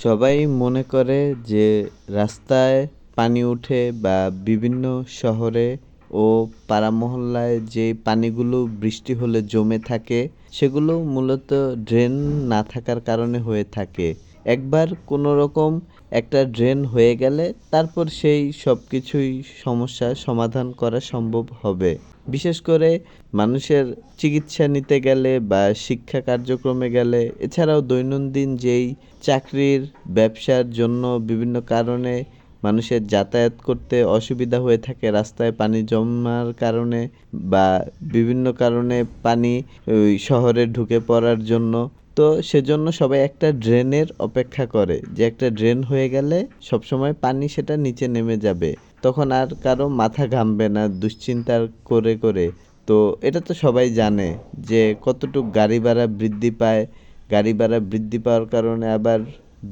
সবাই মনে করে যে রাস্তায় পানি উঠে বা বিভিন্ন শহরে ও পাড়া মহল্লায় যে পানিগুলো বৃষ্টি হলে জমে থাকে সেগুলো মূলত ড্রেন না থাকার কারণে হয়ে থাকে। একবার কোনো রকম একটা ড্রেন হয়ে গেলে তারপর সেই সব কিছুই সমস্যার সমাধান করা সম্ভব হবে। বিশেষ করে মানুষের চিকিৎসা নিতে গেলে বা শিক্ষা কার্যক্রমে গেলে এছাড়াও দৈনন্দিন যেই চাকরির ব্যবসার জন্য বিভিন্ন কারণে মানুষের যাতায়াত করতে অসুবিধা হয়ে থাকে রাস্তায় পানি জমার কারণে বা বিভিন্ন কারণে পানি ওই শহরে ঢুকে পড়ার জন্য। তো সেজন্য সবাই একটা ড্রেনের অপেক্ষা করে যে একটা ড্রেন হয়ে গেলে সবসময় পানি সেটা নিচে নেমে যাবে, তখন আর কারো মাথা ঘামবে না দুশ্চিন্তা করে। তো এটা তো সবাই জানে যে কতটুক গাড়ি ভাড়া বৃদ্ধি পায়। গাড়ি ভাড়া বৃদ্ধি পাওয়ার কারণে আবার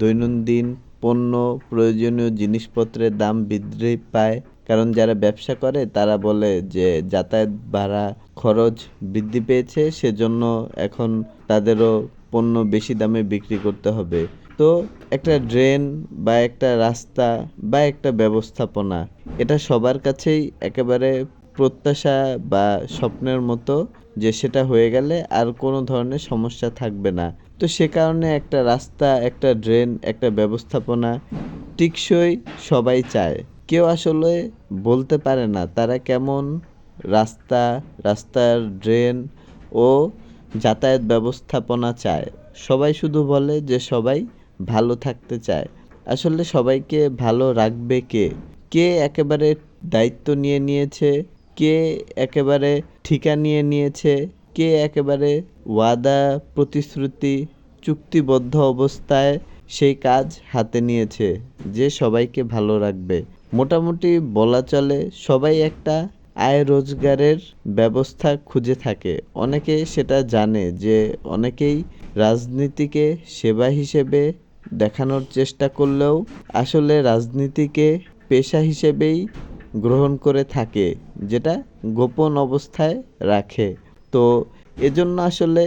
দৈনন্দিন পণ্য প্রয়োজনীয় জিনিসপত্রের দাম বৃদ্ধি পায়, কারণ যারা ব্যবসা করে তারা বলে যে যাতায়াত ভাড়া খরচ বৃদ্ধি পেয়েছে, সেজন্য এখন তাদেরও পণ্য বেশি দামে বিক্রি করতে হবে। তো একটা ড্রেন বা একটা রাস্তা বা একটা ব্যবস্থাপনা এটা সবার কাছেই একেবারে প্রত্যাশা বা স্বপ্নের মতো, যে সেটা হয়ে গেলে আর কোনো ধরনের সমস্যা থাকবে না। তো সে কারণে একটা রাস্তা, একটা ড্রেন, একটা ব্যবস্থাপনা টেকসই সবাই চায়। কেউ আসলে বলতে পারে না তারা কেমন রাস্তা, রাস্তার ড্রেন ও যাতায়াত ব্যবস্থাপনা চায়। সবাই শুধু বলে যে সবাই ভালো থাকতে চায়। আসলে সবাইকে ভালো রাখবে কে? কে একেবারে দায়িত্ব নিয়ে নিয়েছে? কে একেবারে ঠিকা নিয়ে নিয়েছে? কে একেবারে ওয়াদা প্রতিশ্রুতি চুক্তিবদ্ধ অবস্থায় সেই কাজ হাতে নিয়েছে যে সবাইকে ভালো রাখবে? মোটামুটি বলা চলে সবাই একটা আয় রোজগারের ব্যবস্থা খুঁজে থাকে। অনেকে সেটা জানে যে অনেকেই রাজনীতিকে সেবা হিসেবে দেখানোর চেষ্টা করলেও আসলে রাজনীতিকে পেশা হিসেবেই গ্রহণ করে থাকে, যেটা গোপন অবস্থায় রাখে। তো এজন্য আসলে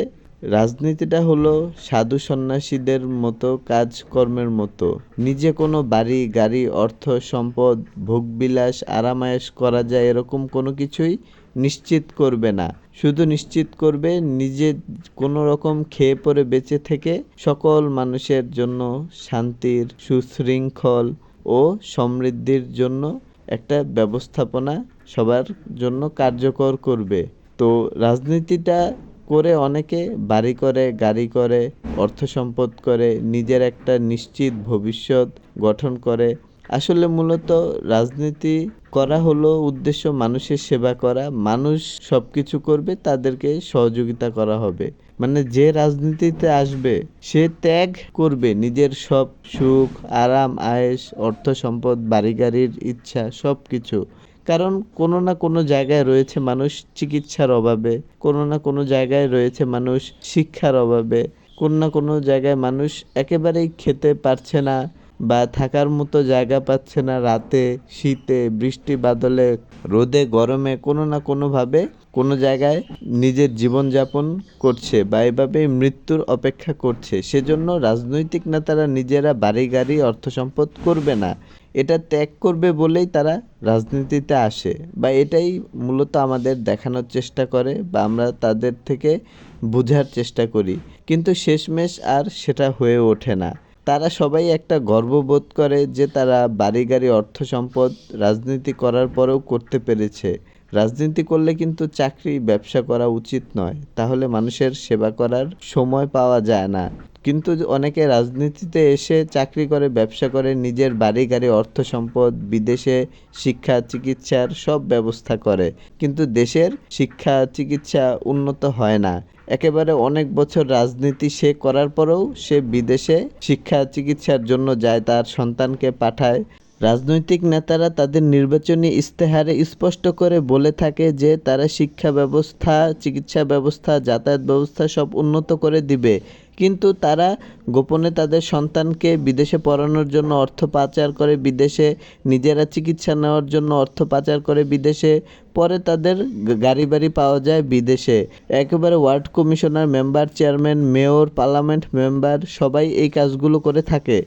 রাজনীতিটা হলো সাধু সন্ন্যাসীদের মতো কাজকর্মের মতো। নিজে কোনো বাড়ি গাড়ি অর্থ সম্পদ ভোগবিলাস আরামায়েশ করা যায় এরকম কোনো কিছুই নিশ্চিত করবে না। শুধু নিশ্চিত করবে নিজে কোনো রকম খেয়ে পরে বেঁচে থেকে সকল মানুষের জন্য শান্তির, সুশৃঙ্খল ও সমৃদ্ধির জন্য একটা ব্যবস্থাপনা সবার জন্য কার্যকর করবে। তো রাজনীতিটা করে অনেকে বাড়ি করে, গাড়ি করে, অর্থ সম্পদ করে, নিজের একটা নিশ্চিত ভবিষ্যৎ গঠন করে। আসলে মূলত রাজনীতি করা হলো উদ্দেশ্য মানুষের সেবা করা। মানুষ সব কিছু করবে, তাদেরকে সহযোগিতা করা হবে। মানে যে রাজনীতিতে আসবে সে ত্যাগ করবে নিজের সব সুখ, আরাম, আয়েশ, অর্থ সম্পদ, বাড়ি গাড়ির ইচ্ছা সব কিছু। কারণ কোনো না কোনো জায়গায় রয়েছে মানুষ চিকিৎসার অভাবে, কোনো না কোনো জায়গায় রয়েছে মানুষ শিক্ষার অভাবে, কোনো না কোনো জায়গায় মানুষ একেবারেই খেতে পারছে না বা থাকার মতো জায়গা পাচ্ছে না, রাতে শীতে বৃষ্টি বাদলে রোদে গরমে কোনো না কোনোভাবে কোনো জায়গায় নিজের জীবনযাপন করছে বা এভাবে মৃত্যুর অপেক্ষা করছে। সেজন্য রাজনৈতিক নেতারা নিজেরা বাড়ি গাড়ি অর্থ সম্পদ করবে না, এটা ত্যাগ করবে বলেই তারা রাজনীতিতে আসে বা এটাই মূলত আমাদের দেখানোর চেষ্টা করে বা আমরা তাদের থেকে বোঝার চেষ্টা করি। কিন্তু শেষমেশ আর সেটা হয়ে ওঠে না। তারা সবাই একটা গর্ববোধ করে যে তারা বাড়ি গাড়ি অর্থ সম্পদ রাজনীতি করার পরেও করতে পেরেছে। রাজনীতি করলে কিন্তু চাকরি ব্যবসা করা উচিত নয়, তাহলে মানুষের সেবা করার সময় পাওয়া যায় না। কিন্তু অনেকে রাজনীতিতে এসে চাকরি করে, ব্যবসা করে, নিজের বাড়ি গাড়ি অর্থ সম্পদ বিদেশে শিক্ষা চিকিৎসার সব ব্যবস্থা করে, কিন্তু দেশের শিক্ষা চিকিৎসা উন্নত হয় না। একেবারে অনেক বছর রাজনীতি সে করার পরেও সে বিদেশে শিক্ষা চিকিৎসার জন্য যায়, তার সন্তানকে পাঠায়। রাজনৈতিক নেতারা তাদের নির্বাচনী ইশতেহারে স্পষ্ট করে বলে থাকে যে তারা শিক্ষা ব্যবস্থা, চিকিৎসা ব্যবস্থা, যাতায়াত ব্যবস্থা সব উন্নত করে দিবে, কিন্তু তারা গোপনে তাদের সন্তানকে বিদেশে পড়ানোর জন্য অর্থ পাচার করে বিদেশে, নিজেরা চিকিৎসা নেওয়ার জন্য অর্থ পাচার করে বিদেশে, পরে তাদের গাড়ি বাড়ি পাওয়া যায় বিদেশে। একেবারে ward commissioner, member, chairman, mayor, parliament member সবাই এই কাজগুলো করে থাকে।